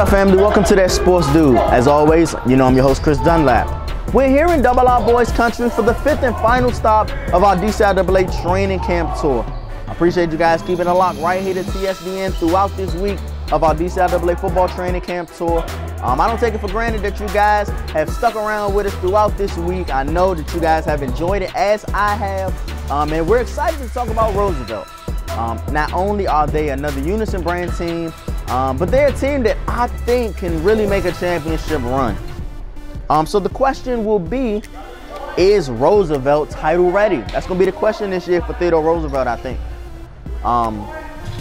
up, family? Welcome to That Sports Dude. As always, you know I'm your host, Chris Dunlap. We're here in Double R Boyz country for the 5th and final stop of our DCIAA training camp tour. I appreciate you guys keeping a lock right here to TSDN throughout this week of our DCIAA football training camp tour. I don't take it for granted that you guys have stuck around with us throughout this week. I know that you guys have enjoyed it as I have, and we're excited to talk about Roosevelt. Not only are they another Unison brand team, but they're a team that I think can really make a championship run. So the question will be, is Roosevelt title ready? That's going to be the question this year for Theodore Roosevelt, I think.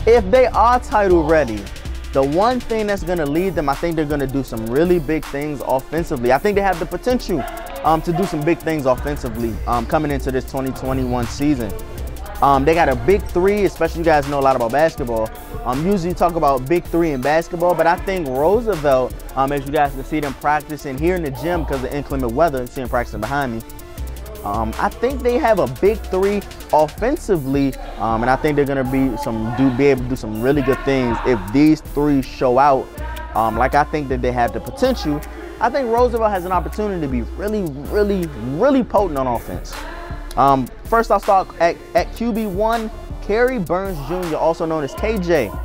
If they are title ready, the one thing that's going to lead them, I think they're going to do some really big things offensively. I think they have the potential to do some big things offensively coming into this 2021 season. They got a big three, especially you guys know a lot about basketball. Usually talk about big three in basketball, but I think Roosevelt, as you guys can see them practicing here in the gym because of inclement weather, and see them practicing behind me. I think they have a big three offensively, and I think they're gonna be able to do some really good things if these three show out. Like I think that they have the potential. I think Roosevelt has an opportunity to be really potent on offense. First, I'll start at QB1, Carrie Burns Jr., also known as KJ.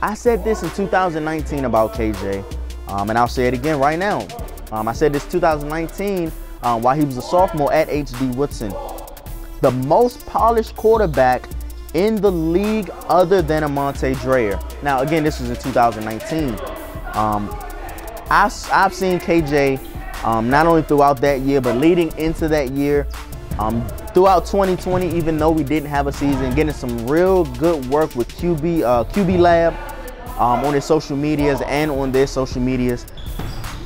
I said this in 2019 about KJ, and I'll say it again right now. I said this 2019 while he was a sophomore at H.D. Woodson. The most polished quarterback in the league other than Amante Dreyer. Now, again, this was in 2019. I've seen KJ not only throughout that year, but leading into that year. Throughout 2020, even though we didn't have a season, getting some real good work with QB Lab on his social medias and on their social medias.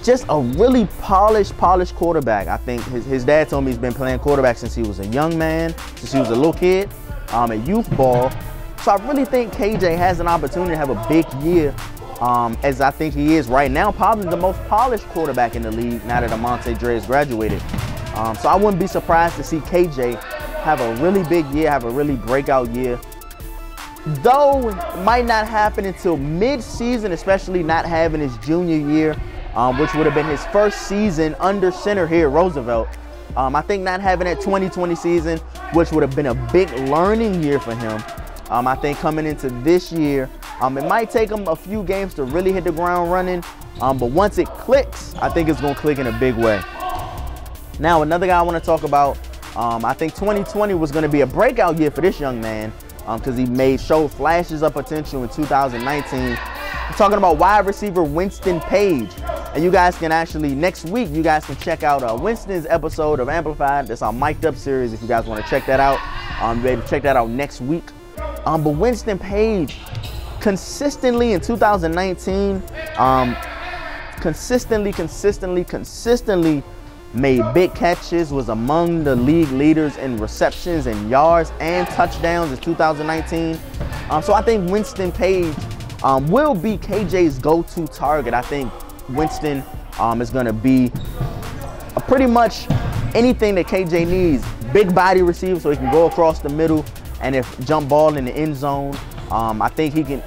Just a really polished quarterback. I think his dad told me he's been playing quarterback since he was a young man, since he was a little kid, at youth ball. So I really think KJ has an opportunity to have a big year, as I think he is right now, probably the most polished quarterback in the league now that Amante Dreyer has graduated. So I wouldn't be surprised to see KJ have a really big year, have a really breakout year. Though it might not happen until mid-season, especially not having his junior year, which would have been his first season under center here at Roosevelt. I think not having that 2020 season, which would have been a big learning year for him. I think coming into this year, it might take him a few games to really hit the ground running, but once it clicks, I think it's going to click in a big way. Now, another guy I want to talk about, I think 2020 was going to be a breakout year for this young man because he showed flashes of potential in 2019. I'm talking about wide receiver Winston Page. And you guys can actually, next week, you guys can check out Winston's episode of Amplified. That's our Mic'd Up series if you guys want to check that out. You'll be able to check that out next week. But Winston Page, consistently in 2019, consistently made big catches, was among the league leaders in receptions and yards and touchdowns in 2019. So I think Winston Page will be KJ's go-to target. I think Winston is going to be pretty much anything that KJ needs. Big body receiver so he can go across the middle and if jump ball in the end zone. I think he can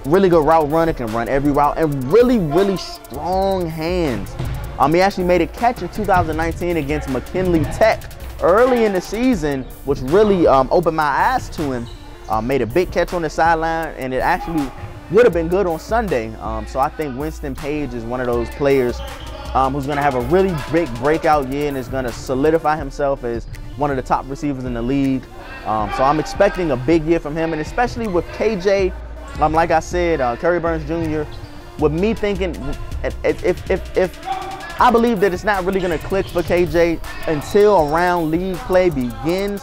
really good route runner, can run every route, and really strong hands. He actually made a catch in 2019 against McKinley Tech early in the season, which really opened my eyes to him. Made a big catch on the sideline, and it actually would have been good on Sunday. So I think Winston Page is one of those players who's going to have a really big breakout year and is going to solidify himself as one of the top receivers in the league. So I'm expecting a big year from him, and especially with KJ, like I said, Carrie Burns Jr., with me thinking if I believe that it's not really going to click for KJ until around league play begins.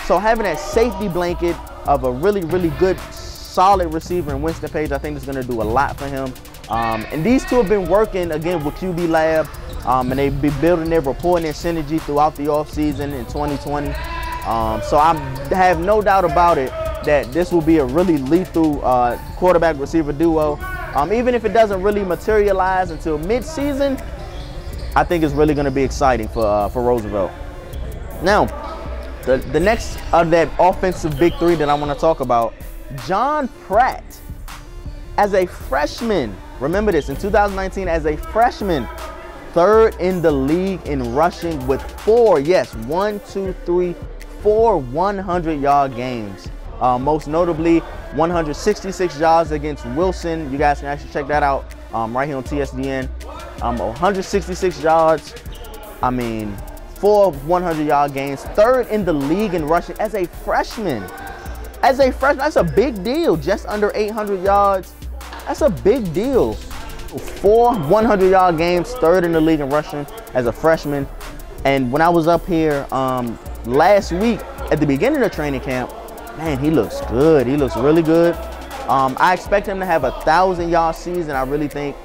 So having that safety blanket of a really good, solid receiver in Winston Page, I think is going to do a lot for him. And these two have been working, again, with QB Lab, and they've been building their rapport and their synergy throughout the offseason in 2020. So I have no doubt about it that this will be a really lethal quarterback-receiver duo. Even if it doesn't really materialize until mid-season, I think it's really going to be exciting for Roosevelt. Now, the next of that offensive big three that I want to talk about, John Pratt. As a freshman Remember this, in 2019 as a freshman, 3rd in the league in rushing with 4 100-yard games. Most notably, 166 yards against Wilson. You guys can actually check that out right here on TSDN. 166 yards. I mean, 4 100-yard games. 3rd in the league in rushing as a freshman. As a freshman, that's a big deal. Just under 800 yards. That's a big deal. 4 100-yard games, 3rd in the league in rushing as a freshman. And when I was up here last week at the beginning of training camp, man, he looks good. He looks really good. I expect him to have a 1,000-yard season. I really think,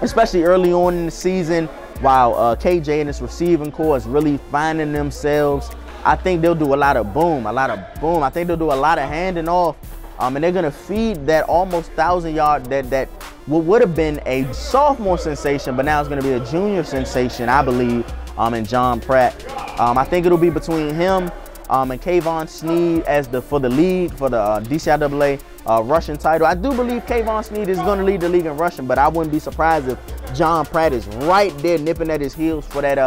especially early on in the season, while KJ and his receiving core is really finding themselves, I think they'll do a lot of boom. I think they'll do a lot of handing off, and they're gonna feed that almost 1,000-yard that would have been a sophomore sensation, but now it's gonna be a junior sensation, I believe, in John Pratt. I think it'll be between him and Kayvon Sneed as for the DCIAA rushing title. I do believe Kayvon Sneed is going to lead the league in rushing, but I wouldn't be surprised if John Pratt is right there nipping at his heels for that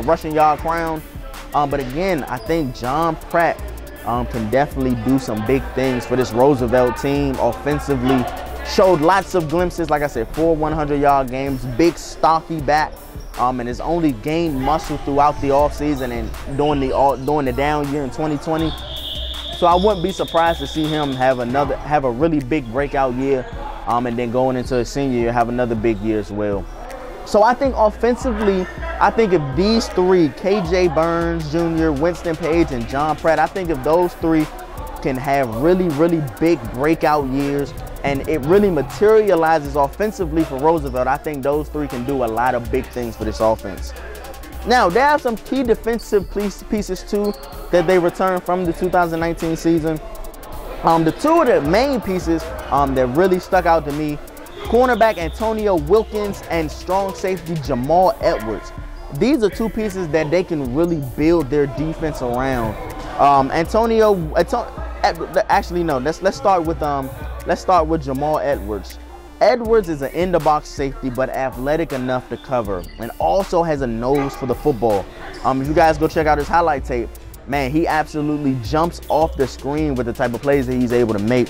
rushing yard crown. But again, I think John Pratt can definitely do some big things for this Roosevelt team offensively. Showed lots of glimpses, like I said, 4 100-yard games, big stocky back. And has only gained muscle throughout the offseason and during the down year in 2020. So I wouldn't be surprised to see him have a really big breakout year, and then going into his senior year have another big year as well. So I think offensively, I think if these 3, KJ Burns Jr., Winston Page, and John Pratt, I think if those 3 can have really, really big breakout years, and it really materializes offensively for Roosevelt, I think those 3 can do a lot of big things for this offense. Now, they have some key defensive pieces too that they returned from the 2019 season. The 2 of the main pieces that really stuck out to me, cornerback Antonio Wilkins and strong safety Jamal Edwards. These are 2 pieces that they can really build their defense around. Actually, no, let's start with Jamal Edwards. Edwards is an in-the-box safety, but athletic enough to cover, and also has a nose for the football. If you guys go check out his highlight tape, man, he absolutely jumps off the screen with the type of plays that he's able to make.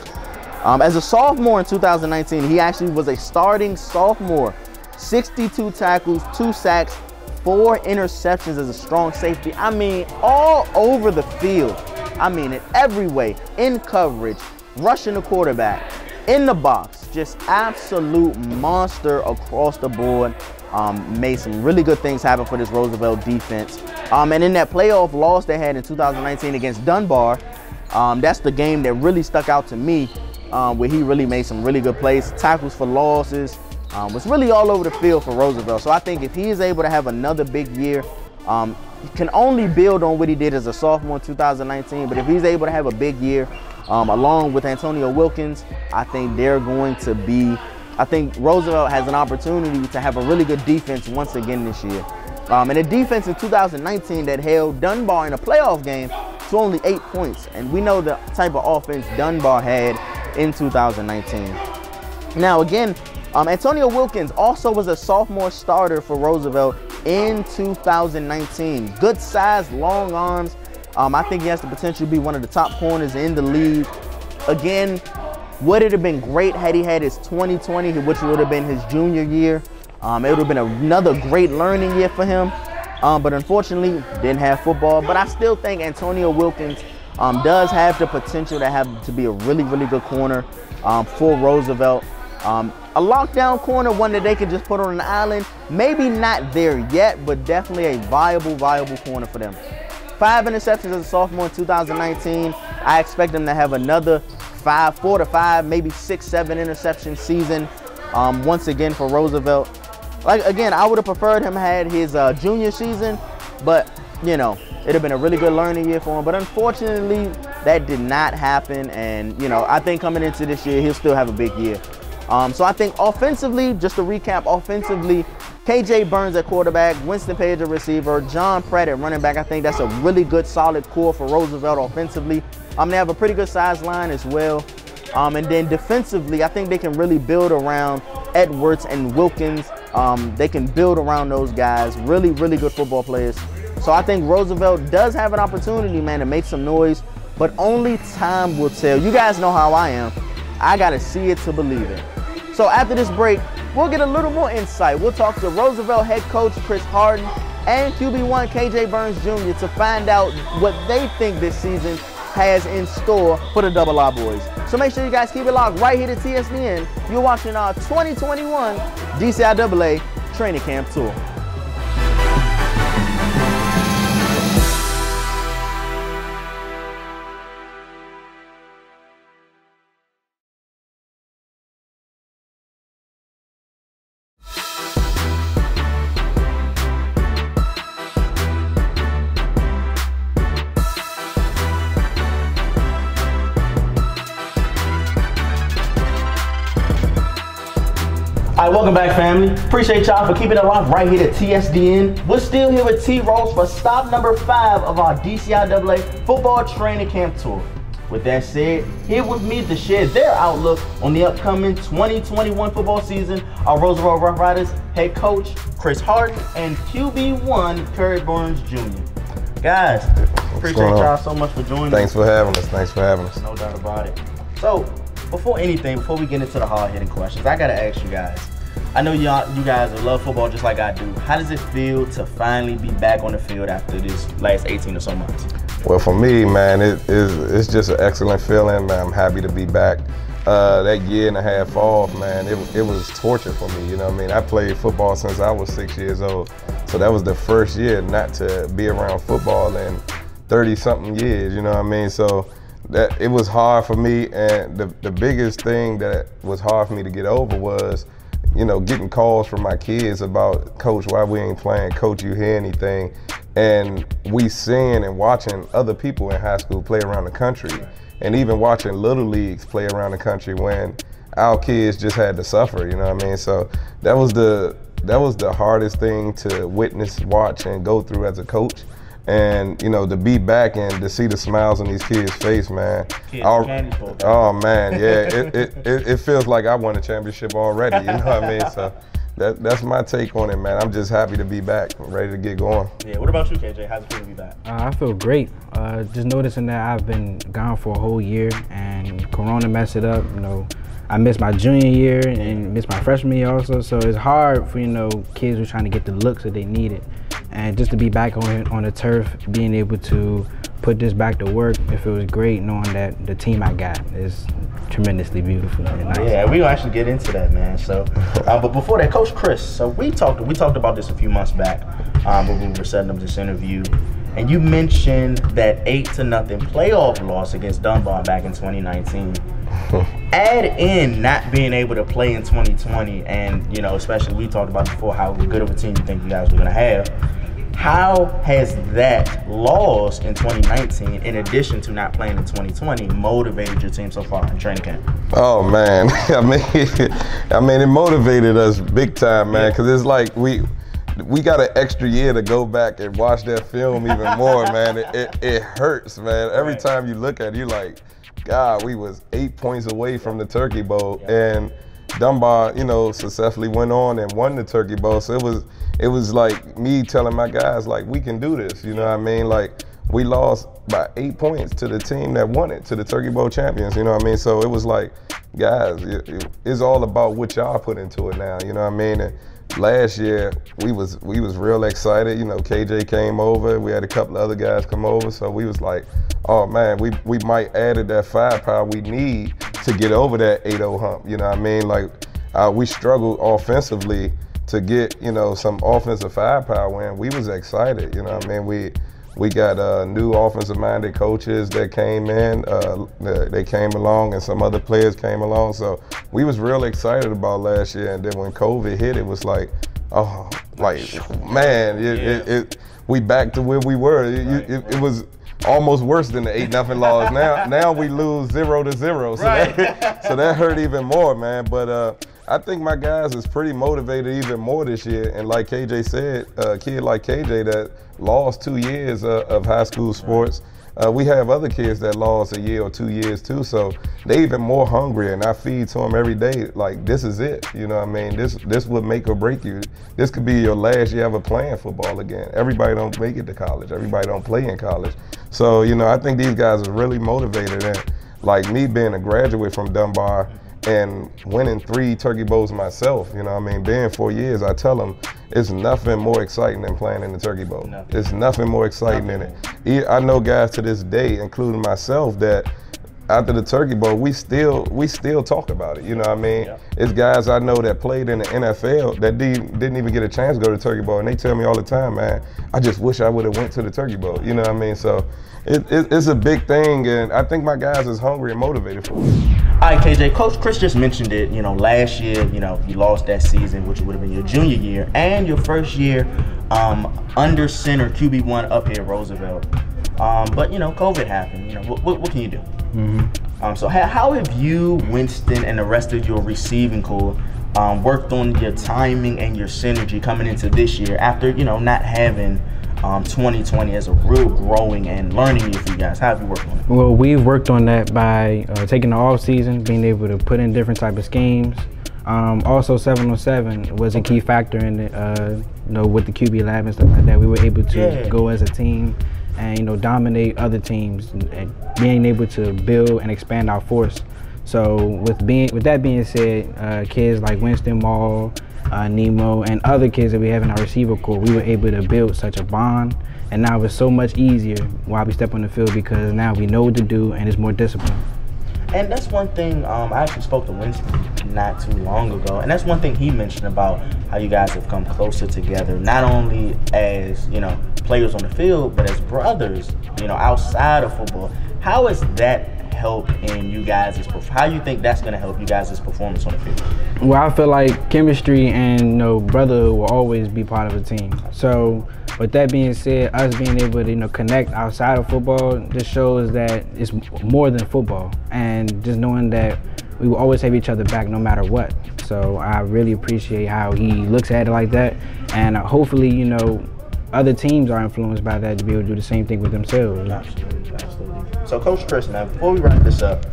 As a sophomore in 2019, he actually was a starting sophomore. 62 tackles, 2 sacks, 4 interceptions as a strong safety. I mean, all over the field. I mean, in every way, in coverage, rushing the quarterback, in the box, just absolute monster across the board. Made some really good things happen for this Roosevelt defense. And in that playoff loss they had in 2019 against Dunbar, that's the game that really stuck out to me, where he really made some really good plays, tackles for losses, was really all over the field for Roosevelt. So I think if he is able to have another big year, he can only build on what he did as a sophomore in 2019, but if he's able to have a big year, along with Antonio Wilkins, I think Roosevelt has an opportunity to have a really good defense once again this year. And a defense in 2019 that held Dunbar in a playoff game to only 8 points. And we know the type of offense Dunbar had in 2019. Now again, Antonio Wilkins also was a sophomore starter for Roosevelt in 2019. Good size, long arms. I think he has the potential to be one of the top corners in the league. Again, would it have been great had he had his 2020, which would have been his junior year. It would have been another great learning year for him. But unfortunately, didn't have football. But I still think Antonio Wilkins does have the potential to be a really, really good corner for Roosevelt. A lockdown corner, one that they could just put on an island. Maybe not there yet, but definitely a viable corner for them. 5 interceptions as a sophomore in 2019. I expect him to have another 4 to 5, maybe 6, 7 interception season once again for Roosevelt. Like, again, I would have preferred him had his junior season, but, you know, it'd have been a really good learning year for him. But unfortunately, that did not happen. And, you know, I think coming into this year, he'll still have a big year. So I think offensively, just to recap, offensively, KJ Burns at quarterback, Winston Page at receiver, John Pratt at running back. I think that's a really good, solid core for Roosevelt offensively. They have a pretty good size line as well. And then defensively, I think they can really build around Edwards and Wilkins. They can build around those guys. Really, really good football players. So I think Roosevelt does have an opportunity, man, to make some noise, but only time will tell. You guys know how I am. I got to see it to believe it. So after this break, we'll get a little more insight. We'll talk to Roosevelt head coach Chris Harden and QB1 KJ Burns Jr. to find out what they think this season has in store for the Double R Boyz. So make sure you guys keep it locked right here to TSDN. You're watching our 2021 DCIAA Training Camp Tour. All right, welcome back, family. Appreciate y'all for keeping it locked right here at TSDN. We're still here with T-Rose for stop number 5 of our DCIAA Football Training Camp Tour. With that said, here with me to share their outlook on the upcoming 2021 football season are Roosevelt Roughriders head coach Chris Harden and QB1 Carrie Burns Jr. Guys, appreciate y'all so much for joining Thanks for having us. Thanks for having us. No doubt about it. So, before we get into the hard-hitting questions, I gotta ask you guys. I know you guys love football just like I do. How does it feel to finally be back on the field after this last 18 or so months? Well, for me, man, it's just an excellent feeling, man. I'm happy to be back. That year and a half off, man, it was torture for me, you know what I mean? I played football since I was 6 years old. So that was the first year not to be around football in 30-something years, you know what I mean? So that it was hard for me, and the biggest thing that was hard for me to get over was, you know, getting calls from my kids about, Coach, why we ain't playing? Coach, you hear anything? And we seeing and watching other people in high school play around the country, and even watching little leagues play around the country when our kids just had to suffer, you know what I mean? So that was the hardest thing to witness, watch, and go through as a coach. And, you know, to be back and to see the smiles on these kids' face, man. Oh, man, yeah, it feels like I won a championship already, you know what I mean? So that's my take on it, man. I'm just happy to be back, ready to get going. Yeah, what about you, KJ? How's it feel to be back? I feel great. Just noticing that I've been gone for a whole year and Corona messed it up, you know. I missed my junior year and missed my freshman year also, so it's hard for, you know, kids who are trying to get the looks that they needed. And just to be back on the turf, being able to put this back to work, it feels great knowing that the team I got is tremendously beautiful and nice. Yeah, we're gonna actually get into that, man. So, but before that, Coach Chris, so we talked about this a few months back when we were setting up this interview, and you mentioned that 8-0 playoff loss against Dunbar back in 2019. Add in not being able to play in 2020, and, you know, especially we talked about before how good of a team you think you guys were gonna have. How has that loss in 2019, in addition to not playing in 2020, motivated your team so far in training camp? Oh, man, I mean, it motivated us big time, man, because it's like we got an extra year to go back and watch that film even more, man. It hurts, man. Every time you look at it, you're like, God, we was 8 points away from the Turkey Bowl, and Dunbar, you know, successfully went on and won the Turkey Bowl. So it was like me telling my guys, like, we can do this, you know what I mean? Like, we lost by 8 points to the team that won it, to the Turkey Bowl champions, you know what I mean? So it was like, guys, it's all about what y'all put into it now, you know what I mean? And last year, we was real excited. You know, KJ came over. We had a couple of other guys come over. So we was like, oh, man, we might added that firepower we need to get over that 8-0 hump. You know what I mean? Like, we struggled offensively to get, you know, some offensive firepower, and we was excited. You know what I mean? We got new offensive-minded coaches that came in. They came along, and some other players came along. So we was real excited about last year. And then when COVID hit, it was like, oh, like, man, we back to where we were. It was almost worse than the 8-0 loss. Now we lose 0-0. So that hurt even more, man. But I think my guys is pretty motivated even more this year. And like KJ said, a kid like KJ that lost 2 years of high school sports, we have other kids that lost a year or 2 years too, so they even more hungry, and I feed to them every day, like, this is it, you know what I mean? This would make or break you. This could be your last year ever playing football again. Everybody don't make it to college. Everybody don't play in college. So, you know, I think these guys are really motivated, and like me being a graduate from Dunbar and winning 3 Turkey Bowls myself, you know what I mean? Being 4 years, I tell them it's nothing more exciting than playing in the Turkey Bowl. Nothing. It's nothing more exciting than it. I know guys to this day, including myself, that after the Turkey Bowl, we still talk about it, you know what I mean? Yeah. It's guys I know that played in the NFL that didn't even get a chance to go to the Turkey Bowl, and they tell me all the time, man, I just wish I would have went to the Turkey Bowl, you know what I mean? So it's a big thing, and I think my guys is hungry and motivated for it. All right, KJ, Coach Chris just mentioned it, you know, last year, you know, you lost that season, which would have been your junior year, and your first year under center QB1 up here at Roosevelt. But, you know, COVID happened, you know, what can you do? Mm-hmm. So how have you, Winston, and the rest of your receiving corps worked on your timing and your synergy coming into this year after, you know, not having 2020 as a real growing and learning year for you guys? How have you worked on it? Well, we've worked on that by taking the off season, being able to put in different type of schemes. Also, 7-on-7 was a key factor in it. You know, with the QB lab and stuff like that, we were able to go as a team and, you know, dominate other teams and being able to build and expand our force. So with that being said, kids like Winston, Maul, Nemo, and other kids that we have in our receiver corps, we were able to build such a bond, and now it's so much easier while we step on the field because now we know what to do and it's more discipline. And that's one thing, I actually spoke to Winston not too long ago, and that's one thing he mentioned about how you guys have come closer together, not only as, you know, players on the field, but as brothers, you know, outside of football. How has that helped in you guys' how you think that's going to help you guys' performance on the field? Well, I feel like chemistry and, you know, brotherhood will always be part of a team. So with that being said, us being able to, you know, connect outside of football just shows that it's more than football, and just knowing that we will always have each other back no matter what. So I really appreciate how he looks at it like that, and hopefully, you know, other teams are influenced by that to be able to do the same thing with themselves. Absolutely, absolutely. So Coach Chris, man, before we wrap this up,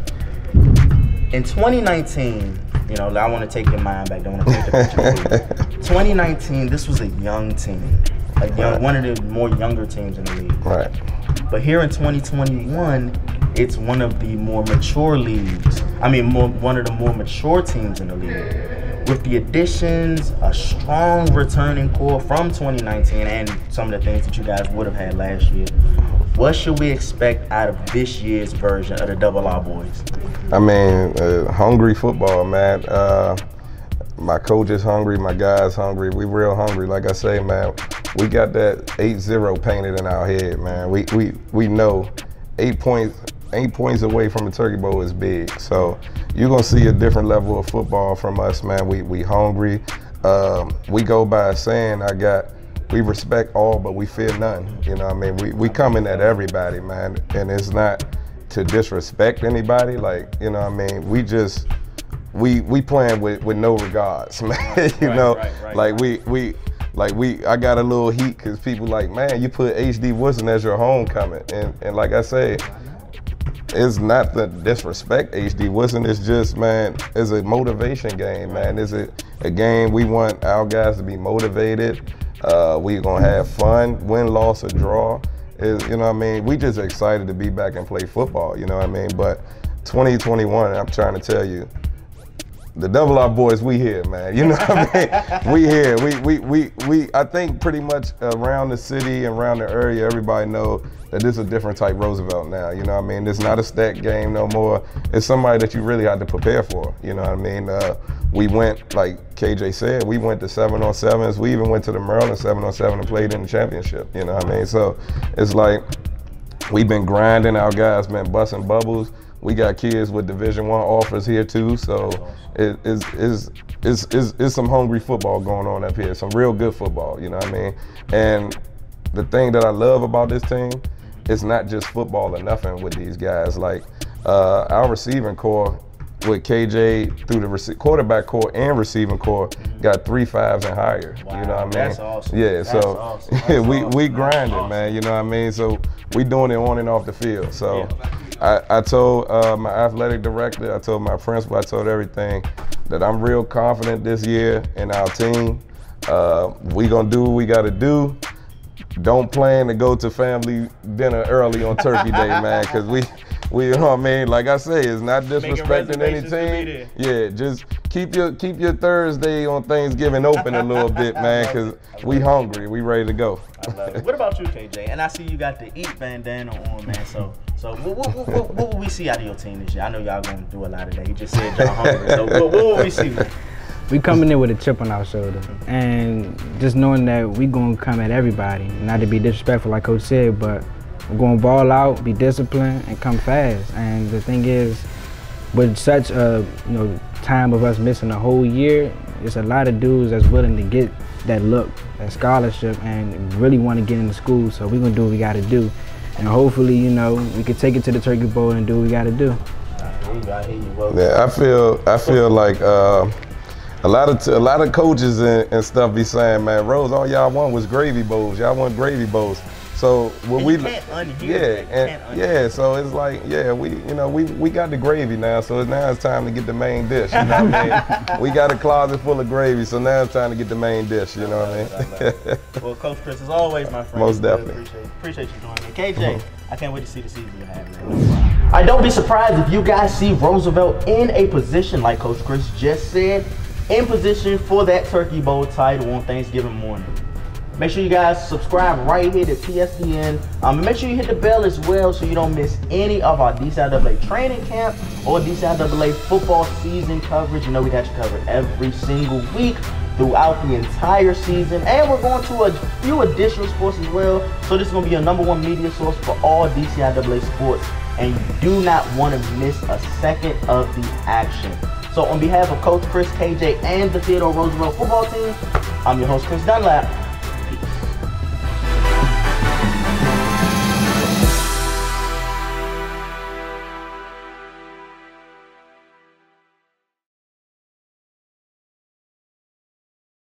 in 2019, you know, I want to take your mind back. Don't want to take the picture. 2019, this was a young team, one of the more younger teams in the league. Right. But here in 2021, it's one of the more mature leagues. I mean, one of the more mature teams in the league. With the additions, a strong returning core from 2019, and some of the things that you guys would have had last year, what should we expect out of this year's version of the Double R Boyz? I mean, hungry football, man. My coach is hungry, my guys hungry. We real hungry. Like I say, man, we got that 8-0 painted in our head, man. We know 8 points away from the Turkey Bowl is big. So you're gonna see a different level of football from us, man. We hungry. We go by saying we respect all, but we fear none. You know what I mean? We coming at everybody, man. And it's not to disrespect anybody. Like, you know what I mean? We playing with no regards, man. You know, I got a little heat because people like, man, you put HD Woodson as your homecoming. And like I say, it's not the disrespect HD Woodson, it's just, man, it's a motivation game, man. It's a game we want our guys to be motivated. We're gonna have fun, win, loss, or draw. You know what I mean? We just excited to be back and play football, you know what I mean? But 2021, I'm trying to tell you, the Double R Boyz, we here, man. You know what I mean? We here. We I think pretty much around the city and around the area, everybody know that this is a different type Roosevelt now. You know what I mean? It's not a stat game no more. It's somebody that you really had to prepare for. You know what I mean? We went, like KJ said, we went to 7-on-7s. We even went to the Maryland 7-on-7 and played in the championship. You know what I mean? So it's like we've been grinding. Our guys been busting bubbles. We got kids with Division I offers here too, so it's some hungry football going on up here, some real good football, you know what I mean? And the thing that I love about this team, it's not just football or nothing with these guys. Like our receiving core with KJ through the quarterback core and receiving core, got 3 5s and higher. Wow, you know what I mean? That's awesome. Yeah, That's so awesome. That's we grinding, man. You know what I mean? So we doing it on and off the field. So I told my athletic director, I told my principal, I told everything that I'm real confident this year in our team. We gonna do what we gotta do. Don't plan to go to family dinner early on Turkey Day, man, because we you know what I mean? Like I say, it's not disrespecting any team. Yeah, just keep your Thursday on Thanksgiving open a little bit, man, because we hungry, we ready to go. I love it. What about you, KJ? And I see you got the Eat bandana on, man. So what will we see out of your team this year? I know y'all gonna do a lot of that. You just said y'all hungry. So what will we see? We coming in with a chip on our shoulder, and just knowing that we gonna come at everybody. Not to be disrespectful, like Coach said, but we're gonna ball out, be disciplined, and come fast. And the thing is, with such a time of us missing a whole year, it's a lot of dudes that's willing to get that look, that scholarship, and really want to get into school. So we're gonna do what we gotta do, and hopefully, we can take it to the Turkey Bowl and do what we gotta do. I hear you. Well, yeah, I feel like a lot of coaches and stuff be saying, man, Rose, all y'all want was gravy bowls. Y'all want gravy bowls. So when we so it's like, we got the gravy now, so now it's time to get the main dish. You know what I mean? We got a closet full of gravy, so now it's time to get the main dish. You know what I mean? Well, Coach Chris, as always, my friend. Most definitely. Appreciate you joining me. KJ, I can't wait to see the season you have, man. All right, don't be surprised if you guys see Roosevelt in a position, like Coach Chris just said, in position for that Turkey Bowl title on Thanksgiving morning. Make sure you guys subscribe right here to TSDN. Make sure you hit the bell as well so you don't miss any of our DCIAA training camp or DCIAA football season coverage. We got you covered every single week throughout the entire season. And we're going to a few additional sports as well. So this is going to be your #1 media source for all DCIAA sports. And you do not want to miss a second of the action. So on behalf of Coach Chris, KJ, and the Theodore Roosevelt football team, I'm your host, Chris Dunlap.